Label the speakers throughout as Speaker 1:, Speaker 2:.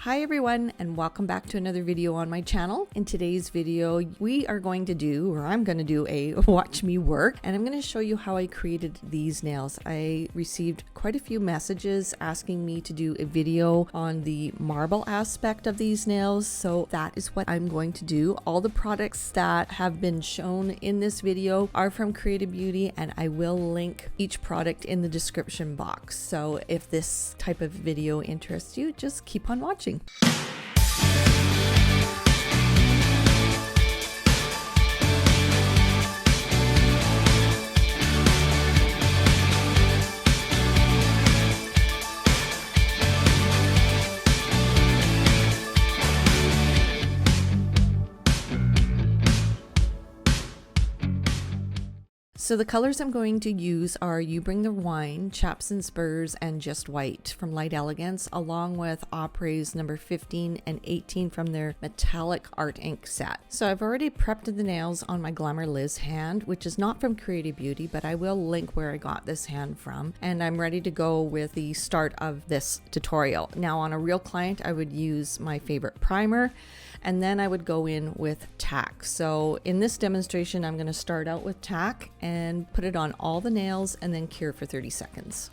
Speaker 1: Hi everyone, and welcome back to another video on my channel. In today's video, we are going to do, or I'm going to do a watch me work, and I'm going to show you how I created these nails. I received quite a few messages asking me to do a video on the marble aspect of these nails, so that is what I'm going to do. All the products that have been shown in this video are from Creative Beauty, and I will link each product in the description box. So if this type of video interests you, just keep on watching. So the colors I'm going to use are You Bring the Wine, Chaps and Spurs, and Just White from Light Elegance, along with Apres number 15 and 18 from their metallic art ink set. So I've already prepped the nails on my Glamour Liz hand, which is not from Creative Beauty, but I will link where I got this hand from. And I'm ready to go with the start of this tutorial. Now on a real client, I would use my favorite primer, and then I would go in with Tack. So in this demonstration, I'm going to start out with Tack and put it on all the nails and then cure for 30 seconds.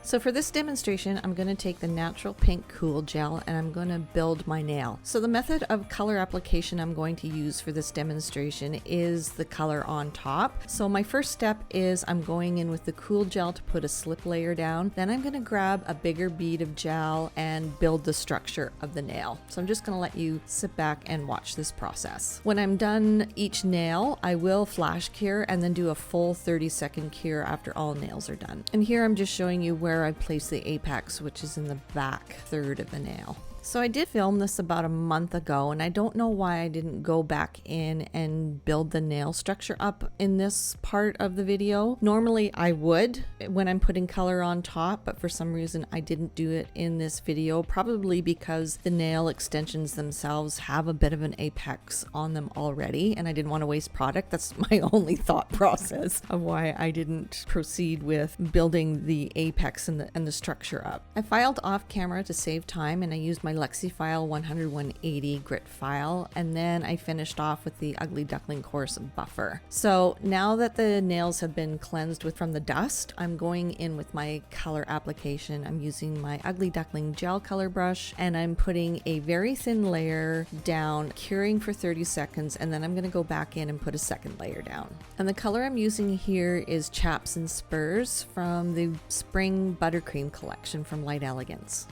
Speaker 1: So for this demonstration, I'm going to take the natural pink cool gel and I'm going to build my nail. So the method of color application I'm going to use for this demonstration is the color on top. So my first step is I'm going in with the cool gel to put a slip layer down. Then I'm going to grab a bigger bead of gel and build the structure of the nail. So I'm just going to let you sit back and watch this process. When I'm done each nail, I will flash cure and then do a full 30-second cure after all nails are done. And here I'm just showing you where I place the apex, which is in the back third of the nail. So I did film this about a month ago, and I don't know why I didn't go back in and build the nail structure up in this part of the video. Normally I would when I'm putting color on top, but for some reason I didn't do it in this video, probably because the nail extensions themselves have a bit of an apex on them already, and I didn't want to waste product. That's my only thought process of why I didn't proceed with building the apex and the structure up. I filed off camera to save time, and I used my Lexifile 100-180 grit file, and then I finished off with the Ugly Duckling coarse buffer. So now that the nails have been cleansed from the dust, I'm going in with my color application. I'm using my Ugly Duckling gel color brush, and I'm putting a very thin layer down, curing for 30 seconds, and then I'm going to go back in and put a second layer down. And the color I'm using here is Chaps and Spurs from the Spring Buttercream collection from Light Elegance.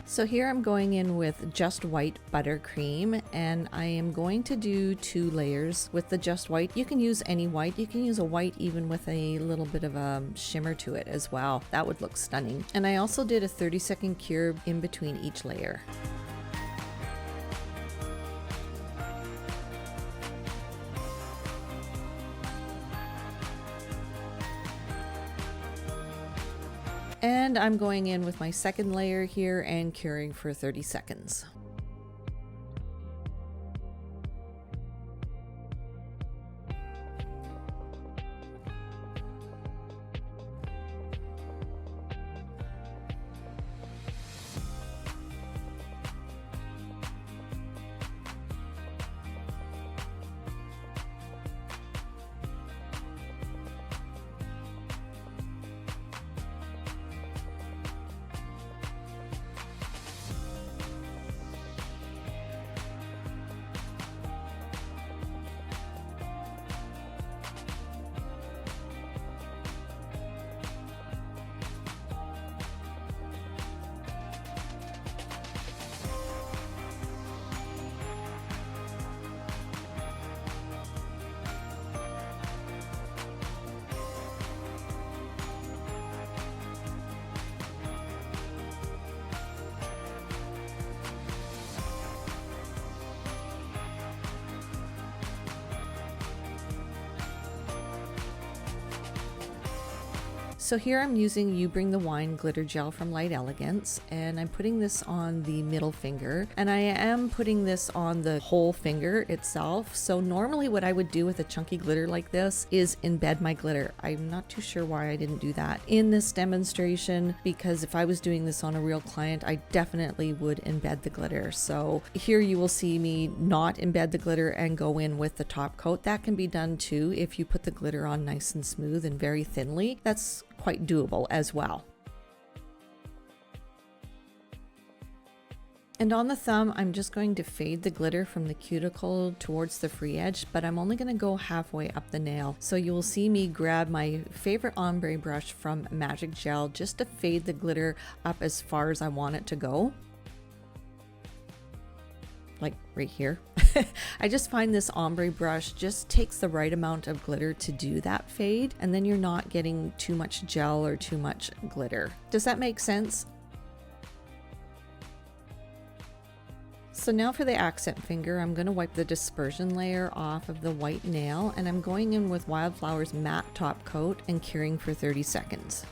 Speaker 1: So here I'm going in with Just White Buttercream, and I am going to do 2 layers with the Just White. You can use any white. You can use a white even with a little bit of a shimmer to it as well. That would look stunning. And I also did a 30-second cure in between each layer. And I'm going in with my second layer here and curing for 30 seconds. So here I'm using You Bring the Wine glitter gel from Light Elegance, and I'm putting this on the middle finger, and I am putting this on the whole finger itself. So normally what I would do with a chunky glitter like this is embed my glitter. I'm not too sure why I didn't do that in this demonstration, because if I was doing this on a real client, I definitely would embed the glitter. So here you will see me not embed the glitter and go in with the top coat. That can be done too if you put the glitter on nice and smooth and very thinly. That's quite doable as well. And on the thumb, I'm just going to fade the glitter from the cuticle towards the free edge, but I'm only going to go halfway up the nail. So you will see me grab my favorite ombre brush from Magic Gel just to fade the glitter up as far as I want it to go. Like right here. I just find this ombre brush just takes the right amount of glitter to do that fade, and then you're not getting too much gel or too much glitter. Does that make sense? So now for the accent finger, I'm going to wipe the dispersion layer off of the white nail, and I'm going in with Wildflowers matte top coat and curing for 30 seconds.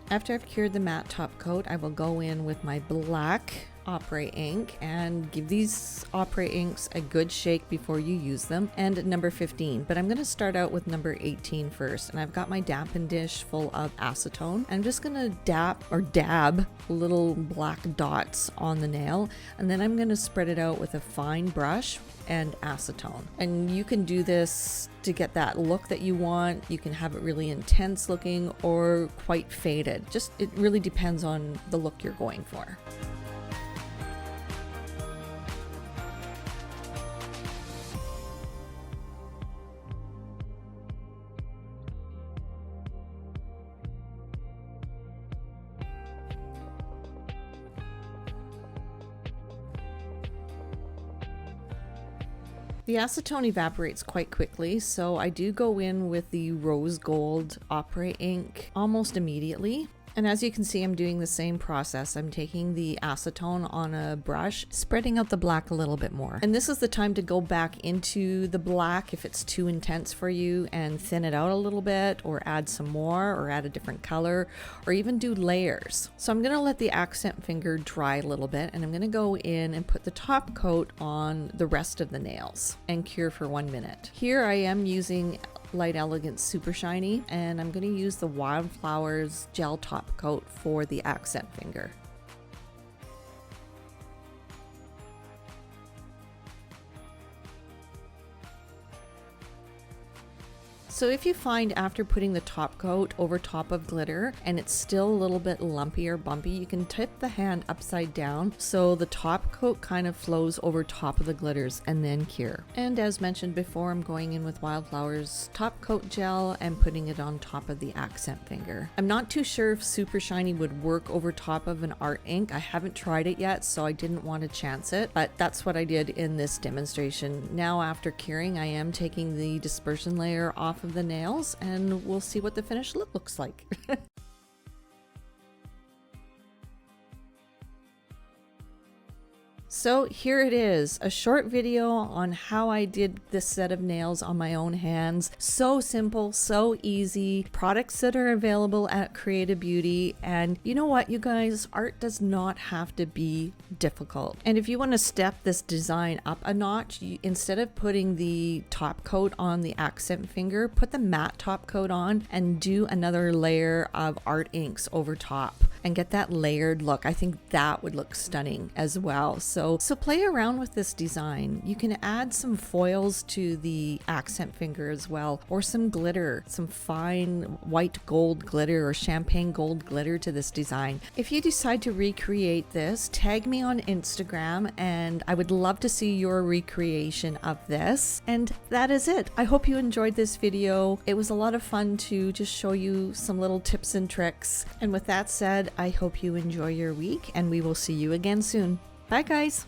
Speaker 1: After I've cured the matte top coat, I will go in with my black Apres ink and give these Apres inks a good shake before you use them, and number 15. But I'm going to start out with number 18 first, and I've got my dampen dish full of acetone. I'm just going to dab little black dots on the nail, and then I'm going to spread it out with a fine brush and acetone. And you can do this to get that look that you want. You can have it really intense looking or quite faded. Just, it really depends on the look you're going for. The acetone evaporates quite quickly, so I do go in with the rose gold Apres ink almost immediately. And as you can see, I'm doing the same process. I'm taking the acetone on a brush, spreading out the black a little bit more. And this is the time to go back into the black if it's too intense for you and thin it out a little bit, or add some more, or add a different color, or even do layers. So I'm gonna let the accent finger dry a little bit, and I'm gonna go in and put the top coat on the rest of the nails and cure for 1 minute. Here I am using Light Elegance Super Shiny, and I'm going to use the Wildflowers Gel Top Coat for the accent finger. So if you find after putting the top coat over top of glitter and it's still a little bit lumpy or bumpy, you can tip the hand upside down so the top coat kind of flows over top of the glitters, and then cure. And as mentioned before, I'm going in with Wildflowers Topcoat Gel and putting it on top of the accent finger. I'm not too sure if Super Shiny would work over top of an art ink. I haven't tried it yet, so I didn't want to chance it, but that's what I did in this demonstration. Now after curing, I am taking the dispersion layer off of the nails, and we'll see what the finished look looks like. So here it is, a short video on how I did this set of nails on my own hands. So simple, so easy, products that are available at Creative Beauty. And you know what, you guys, art does not have to be difficult. And if you want to step this design up a notch, instead of putting the top coat on the accent finger, put the matte top coat on and do another layer of art inks over top and get that layered look. I think that would look stunning as well. So play around with this design. You can add some foils to the accent finger as well, or some glitter, some fine white gold glitter or champagne gold glitter to this design. If you decide to recreate this, tag me on Instagram and I would love to see your recreation of this. And that is it. I hope you enjoyed this video. It was a lot of fun to just show you some little tips and tricks. And with that said, I hope you enjoy your week and we will see you again soon. Bye guys!